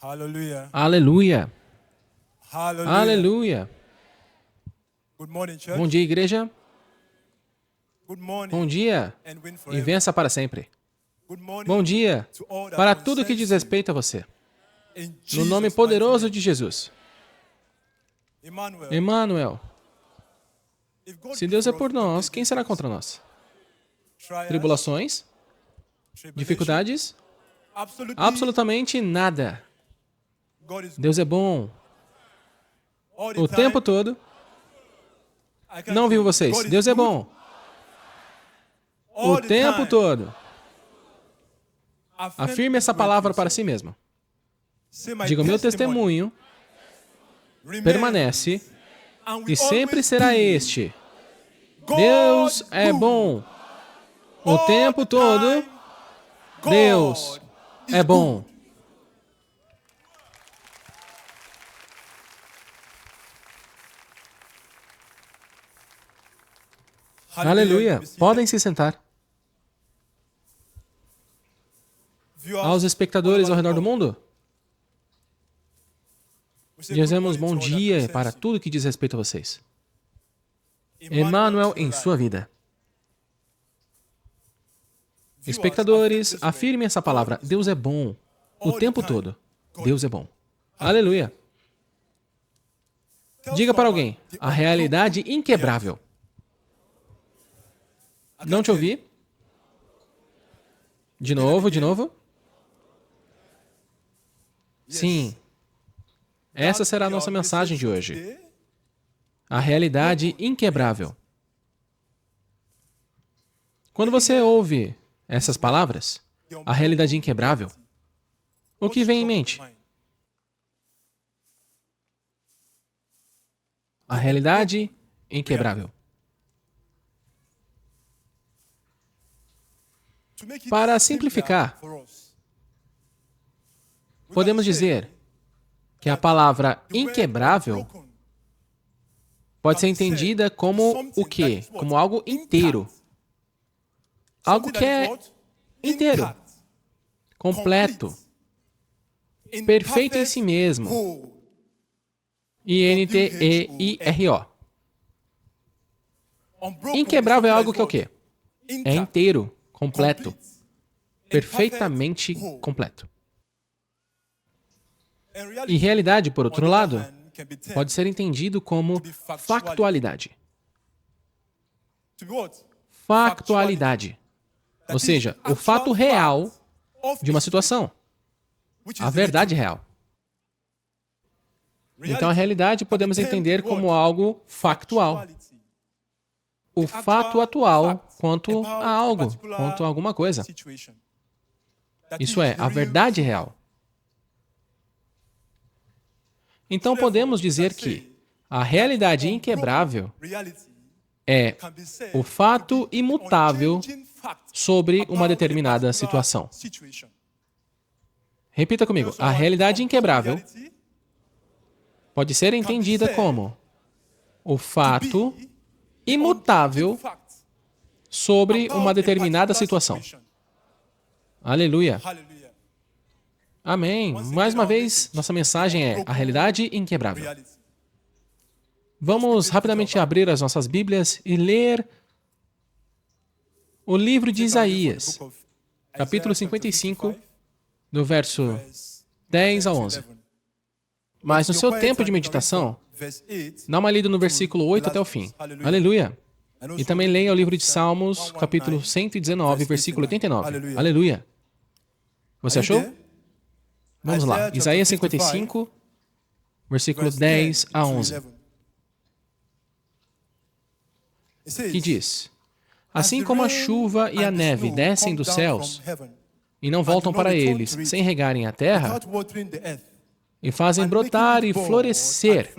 Hallelujah. Aleluia. Hallelujah. Aleluia. Good morning, church. Bom dia, igreja. Good morning. Bom dia And win e forever. vença para sempre. Good morning Bom dia to all that para tudo que diz concerns respeito a você. you. In No Jesus' nome mighty poderoso name. de Jesus. Emmanuel. Emmanuel. If God Se be Deus é for us, por who can be nós, quem será against us? contra nós? Trials, Tribulações? tribulation, Dificuldades? absolutely, Absolutamente nada. God is good. Deus é bom All the o time, tempo todo. I can't Não say viu God vocês. is Deus é good bom all o the tempo time. todo. Affirm Afirme this essa word palavra to para yourself. si mesmo. Say, my Diga, o meu testimony testemunho remains permanece and will e sempre always será be este. God Deus is é good. bom o All tempo the todo. time, God Deus is é bom. good. Aleluia. Be seated. Podem se sentar. Viewers Aos espectadores all ao over the redor do world, mundo, we say good dizemos morning bom to all that dia concerns para you. tudo que diz respeito a vocês. Emmanuel Emmanuel to your em sua life. vida. Viewers, Espectadores, affirm this word. afirmem essa palavra. God is Deus é bom o all the tempo time. todo. God Deus is é bom. Hallelujah. Aleluia. Tell Diga para someone alguém the a realidade unbroken inquebrável. reality. I Não can't te hear you. ouvi? De novo, de novo? Sim. Essa será a nossa mensagem de hoje. A realidade inquebrável. Quando você ouve essas palavras, a realidade inquebrável, o que vem em mente? A realidade inquebrável. Para simplificar, podemos dizer que a palavra inquebrável pode ser entendida como o quê? Como algo inteiro. Algo que é inteiro, completo, perfeito em si mesmo. INTEIRO. Inquebrável é algo que é o quê? É inteiro, completo, perfeitamente completo. E realidade, por outro lado, pode ser entendido como factualidade. Factualidade. Ou seja, o fato real de uma situação. A verdade real. Então, a realidade podemos entender como algo factual. O fato atual quanto a algo, quanto a alguma coisa. Isso é, a verdade real. Então, podemos dizer que a realidade inquebrável é o fato imutável sobre uma determinada situação. Repita comigo. A realidade inquebrável pode ser entendida como o fato imutável sobre uma determinada situação. Aleluia. Amém. Mais uma vez, nossa mensagem é a realidade inquebrável. Vamos rapidamente abrir as nossas Bíblias e ler o livro de Isaías, capítulo 55, do verso 10 a 11. Mas no seu tempo de meditação, dá uma lida no versículo 8 até o fim. Aleluia. E também leia o livro de Salmos, capítulo 119, versículo 89. Aleluia. Você achou? Vamos lá. Isaías 55, versículo 10 a 11. Que diz: Assim como a chuva e a neve descem dos céus e não voltam para eles sem regarem a terra, e fazem brotar e florescer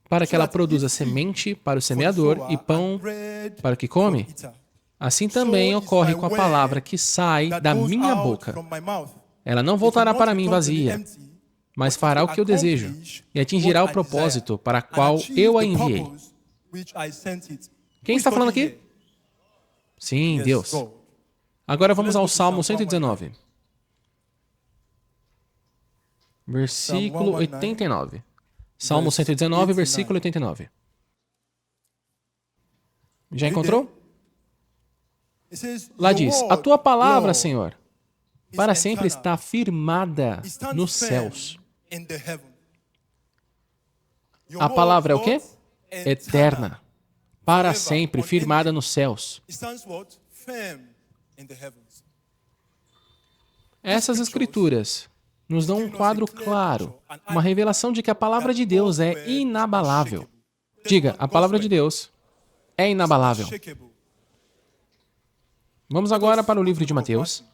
para que ela produza semente para o semeador e pão para o que come, assim também ocorre com a palavra que sai da minha boca. Ela não voltará para mim vazia, mas fará o que eu desejo e atingirá o propósito para o qual eu a enviei. Quem está falando aqui? Sim, Deus. Agora vamos ao Salmo 119. versículo 89. Salmo 119, versículo 89. Já encontrou? Lá diz, a tua palavra, Senhor, para sempre está firmada nos céus. A palavra é o quê? Eterna. Para sempre, firmada nos céus. Essas escrituras nos dão um quadro claro, uma revelação de que a palavra de Deus é inabalável. Diga, a palavra de Deus é inabalável. Vamos agora para o livro de Mateus.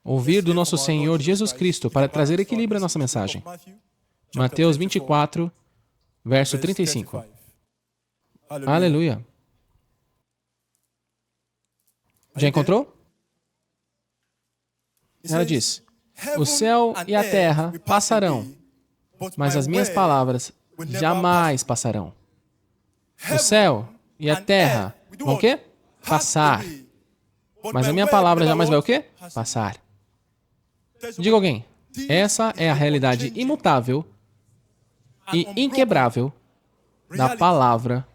Ouvir do nosso Senhor Jesus Cristo para trazer equilíbrio à nossa mensagem. Mateus 24, verso 35. Aleluia. Já encontrou? Ela diz, o céu e a terra passarão, mas as minhas palavras jamais passarão. O céu e a terra vão o quê? Passar. Mas a minha palavra jamais vai o quê? Passar. Diga alguém, essa é a realidade imutável e inquebrável da palavra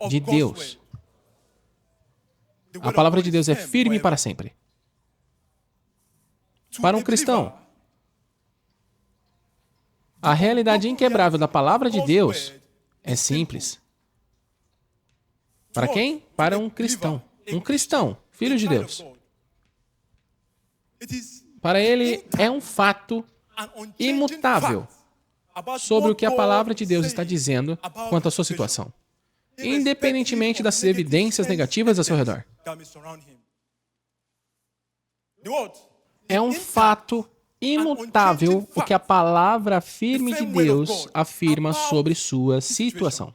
de Deus. A palavra de Deus é firme para sempre. Para um cristão, a realidade inquebrável da palavra de Deus é simples. Para quem? Para um cristão. Um cristão, filho de Deus. Para ele é um fato imutável sobre o que a palavra de Deus está dizendo quanto à sua situação, independentemente das evidências negativas ao seu redor. É um fato imutável o que a palavra firme de Deus afirma sobre sua situação,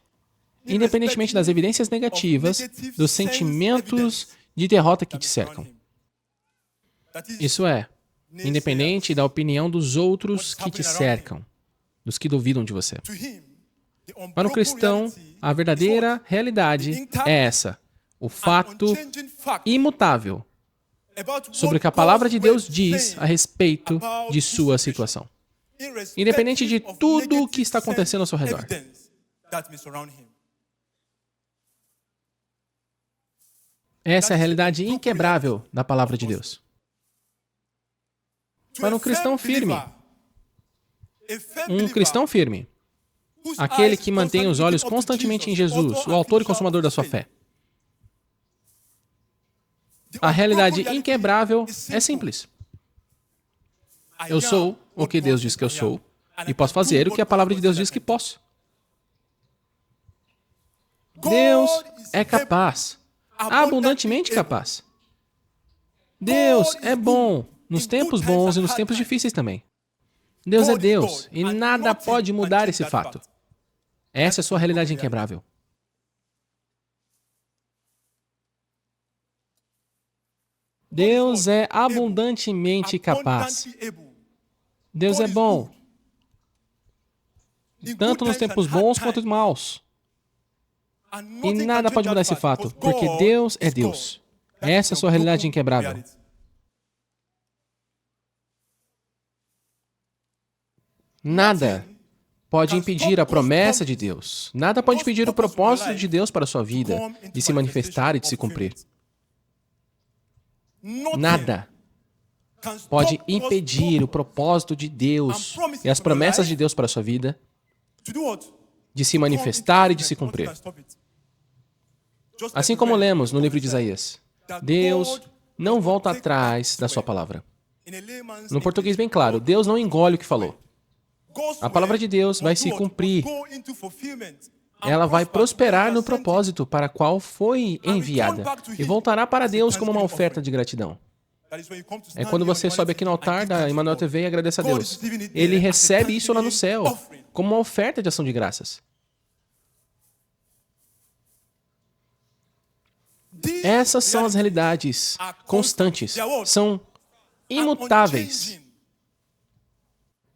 independentemente das evidências negativas, dos sentimentos de derrota que te cercam. Isso é, independente da opinião dos outros que te cercam, dos que duvidam de você. Para um cristão, a verdadeira realidade é essa, o fato imutável sobre o que a palavra de Deus diz a respeito de sua situação, independente de tudo o que está acontecendo ao seu redor. Essa é a realidade inquebrável da palavra de Deus. Para um cristão firme, aquele que mantém os olhos constantemente em Jesus, o autor e consumador da sua fé. A realidade inquebrável é simples. Eu sou o que Deus diz que eu sou e posso fazer o que a palavra de Deus diz que posso. Deus é capaz, abundantemente capaz. Deus é bom nos tempos bons e nos tempos difíceis também. Deus é Deus e nada pode mudar esse fato. Essa é a sua realidade inquebrável. Deus é abundantemente capaz. Deus é bom, tanto nos tempos bons quanto nos maus. E nada pode mudar esse fato, porque Deus é Deus. Essa é a sua realidade inquebrável. Nada pode impedir a promessa de Deus. Nada pode impedir o propósito de Deus para a sua vida, de se manifestar e de se cumprir. Nada pode impedir o propósito de Deus e as promessas de Deus para a sua vida de se manifestar e de se cumprir. Assim como lemos no livro de Isaías, Deus não volta atrás da sua palavra. No português bem claro, Deus não engole o que falou. A palavra de Deus vai se cumprir. Ela vai prosperar no propósito para qual foi enviada e voltará para Deus como uma oferta de gratidão. É quando você sobe aqui no altar da Emmanuel TV e agradece a Deus. Ele recebe isso lá no céu, como uma oferta de ação de graças. Essas são as realidades constantes, são imutáveis.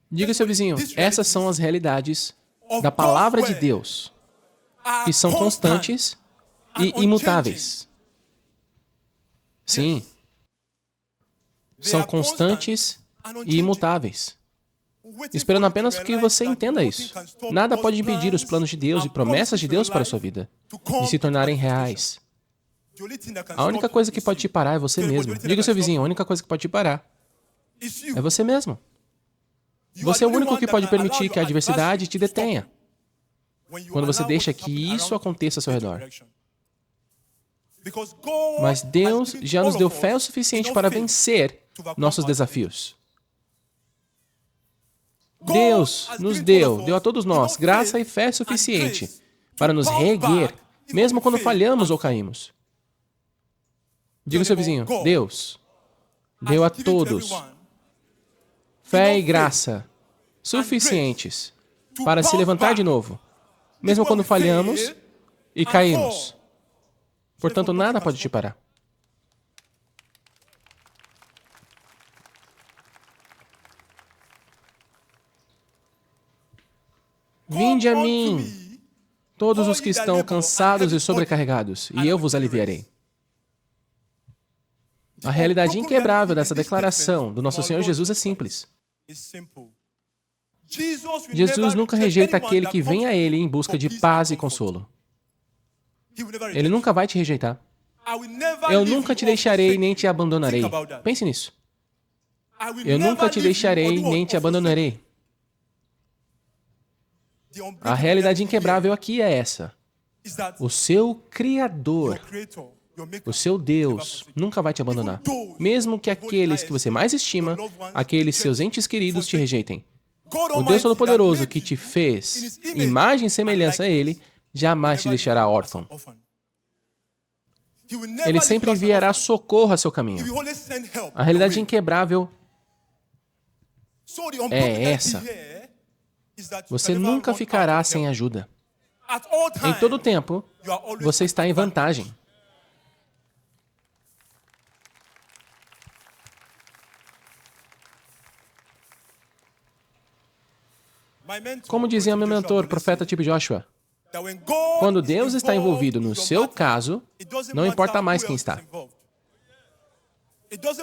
Diga ao seu vizinho, essas são as realidades da palavra de Deus, que são constantes e imutáveis. Sim, são constantes e imutáveis, esperando apenas que você entenda isso. Nada pode impedir os planos de Deus e promessas de Deus para a sua vida de se tornarem reais. A única coisa que pode te parar é você mesmo. Diga ao seu vizinho, a única coisa que pode te parar é você mesmo. Você é o único que pode permitir que a adversidade te detenha quando você deixa que isso aconteça ao seu redor. Mas Deus já nos deu fé o suficiente para vencer nossos desafios. Deus nos deu a todos nós, graça e fé suficiente para nos reerguer, mesmo quando falhamos ou caímos. Diga ao seu vizinho, Deus deu a todos fé e graça suficientes para se levantar de novo, mesmo quando falhamos e caímos. Portanto, nada pode te parar. Vinde a mim, todos os que estão cansados e sobrecarregados, e eu vos aliviarei. A realidade inquebrável dessa declaração do nosso Senhor Jesus é simples. Jesus nunca rejeita aquele que vem a Ele em busca de paz e consolo. Ele nunca vai te rejeitar. Eu nunca te deixarei nem te abandonarei. Pense nisso. Eu nunca te deixarei nem te abandonarei. A realidade inquebrável aqui é essa. O seu Criador, o seu Deus, nunca vai te abandonar. Mesmo que aqueles que você mais estima, aqueles seus entes queridos te rejeitem. O Deus Todo-Poderoso que te fez imagem e semelhança a Ele, jamais te deixará órfão. Ele sempre enviará socorro a seu caminho. A realidade inquebrável é essa. Você nunca ficará sem ajuda. Em todo tempo, você está em vantagem. Como dizia meu mentor, profeta T.B. Joshua, quando Deus está envolvido no seu caso, não importa mais quem está.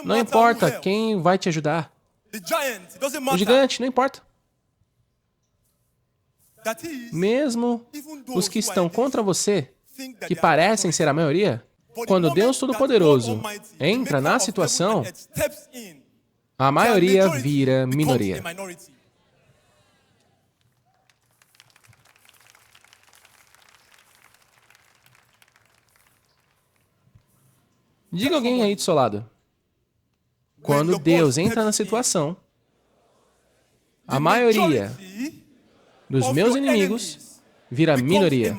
Não importa quem vai te ajudar. O gigante, não importa. Mesmo os que estão contra você, que parecem ser a maioria, quando Deus Todo-Poderoso entra na situação, a maioria vira minoria. Diga alguém aí do seu lado. Quando Deus entra na situação, a maioria dos meus inimigos vira minoria.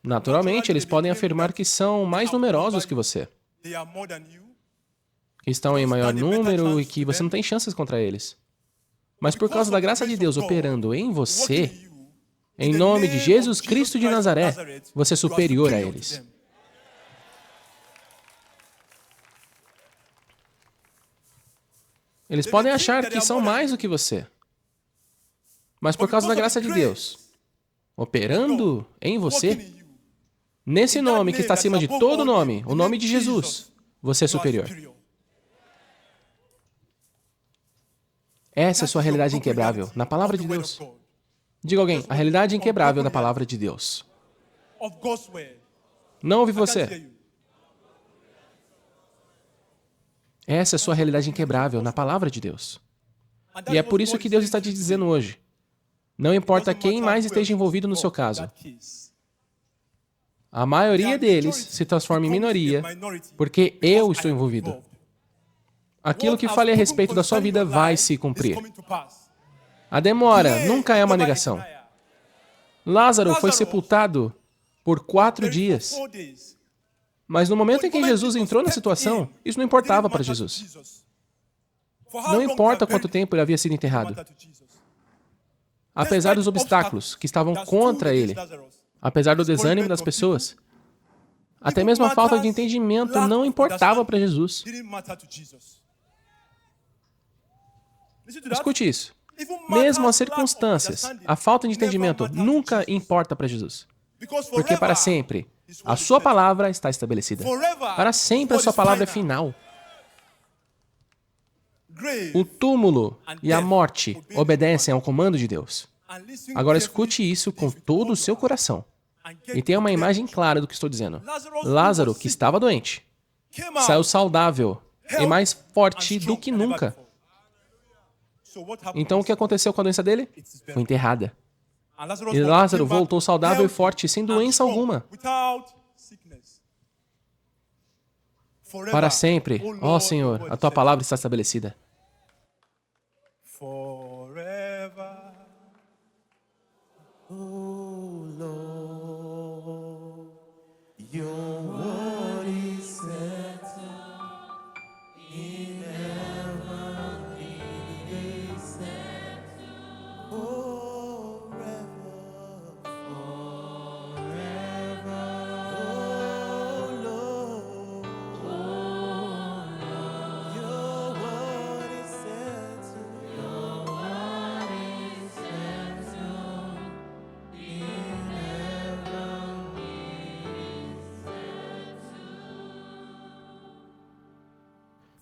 Naturalmente, eles podem afirmar que são mais numerosos que você, que estão em maior número e que você não tem chances contra eles. Mas por causa da graça de Deus operando em você, em nome de Jesus Cristo de Nazaré, você é superior a eles. Eles podem achar que são mais do que você. Mas por causa da graça de Deus, operando em você, nesse nome que está acima de todo nome, o nome de Jesus, você é superior. Essa é a sua realidade inquebrável, na palavra de Deus. Diga a alguém, a realidade inquebrável da palavra de Deus. Não ouvi você. Essa é a sua realidade inquebrável na palavra de Deus. E é por isso que Deus está te dizendo hoje. Não importa quem mais esteja envolvido no seu caso. A maioria deles se transforma em minoria porque eu estou envolvido. Aquilo que falei a respeito da sua vida vai se cumprir. A demora nunca é uma negação. Lázaro foi sepultado por 4 dias. Mas no momento em que Jesus entrou na situação, isso não importava para Jesus. Não importa quanto tempo ele havia sido enterrado. Apesar dos obstáculos que estavam contra ele, apesar do desânimo das pessoas, até mesmo a falta de entendimento não importava para Jesus. Escute isso. Mesmo as circunstâncias, a falta de entendimento nunca importa para Jesus. Porque para sempre, a sua palavra está estabelecida. Para sempre a sua palavra é final. O túmulo e a morte obedecem ao comando de Deus. Agora escute isso com todo o seu coração. E tenha uma imagem clara do que estou dizendo. Lázaro, que estava doente, saiu saudável e mais forte do que nunca. Então o que aconteceu com a doença dele? Foi enterrada. E Lázaro voltou saudável e forte, sem doença alguma. Para sempre, ó Senhor, a tua palavra está estabelecida.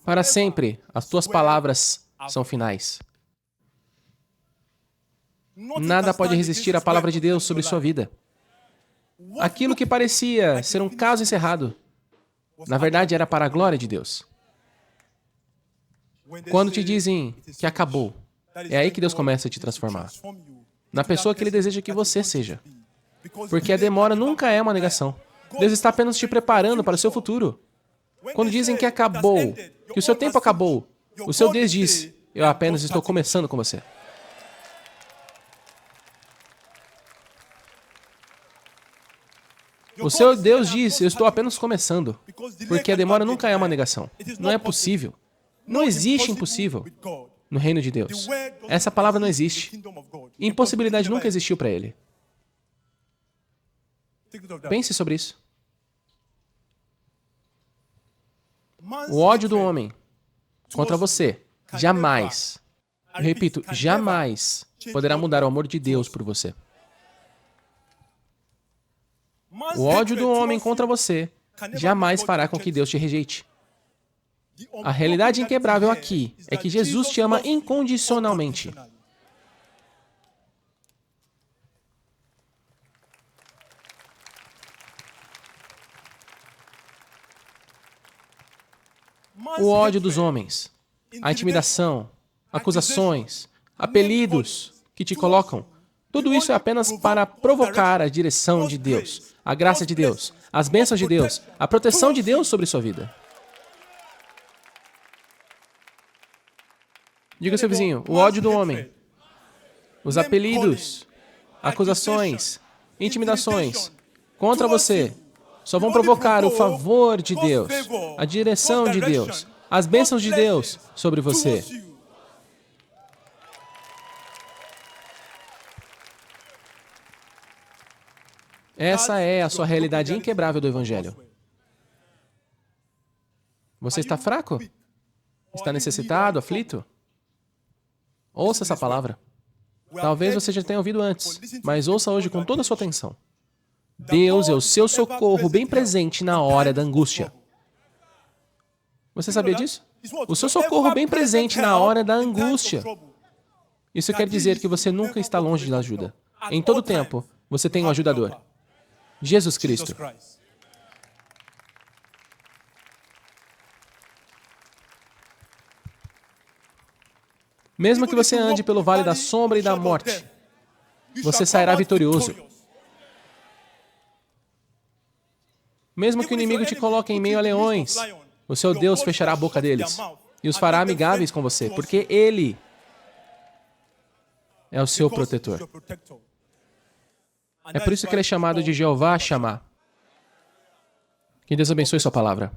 Para sempre, as tuas palavras são finais. Nada pode resistir à palavra de Deus sobre sua vida. Aquilo que parecia ser um caso encerrado, na verdade era para a glória de Deus. Quando te dizem que acabou, é aí que Deus começa a te transformar. Na pessoa que Ele deseja que você seja. Porque a demora nunca é uma negação. Deus está apenas te preparando para o seu futuro. Quando dizem que acabou, que o seu tempo acabou, o seu Deus diz, eu apenas estou começando com você. O seu Deus diz, eu estou apenas começando, porque a demora nunca é uma negação. Não é possível. Não existe impossível no reino de Deus. Essa palavra não existe. Impossibilidade nunca existiu para Ele. Pense sobre isso. O ódio do homem contra você jamais, eu repito, jamais poderá mudar o amor de Deus por você. O ódio do homem contra você jamais fará com que Deus te rejeite. A realidade inquebrável aqui é que Jesus te ama incondicionalmente. O ódio dos homens, a intimidação, acusações, apelidos que te colocam, tudo isso é apenas para provocar a direção de Deus, a graça de Deus, as bênçãos de Deus, a proteção de Deus sobre sua vida. Diga ao seu vizinho, o ódio do homem, os apelidos, acusações, intimidações contra você só vão provocar o favor de Deus, a direção de Deus, as bênçãos de Deus sobre você. Essa é a sua realidade inquebrável do Evangelho. Você está fraco? Está necessitado, aflito? Ouça essa palavra. Talvez você já tenha ouvido antes, mas ouça hoje com toda a sua atenção. Deus é o seu socorro bem presente na hora da angústia. Você sabia disso? O seu socorro bem presente na hora da angústia. Isso quer dizer que você nunca está longe da ajuda. Em todo tempo, você tem um ajudador. Jesus Cristo. Mesmo que você ande pelo vale da sombra e da morte, você sairá vitorioso. Mesmo que o inimigo te coloque em meio a leões, o seu Deus fechará a boca deles e os fará amigáveis com você, porque Ele é o seu protetor. É por isso que Ele é chamado de Jeová Shammah. Que Deus abençoe sua palavra.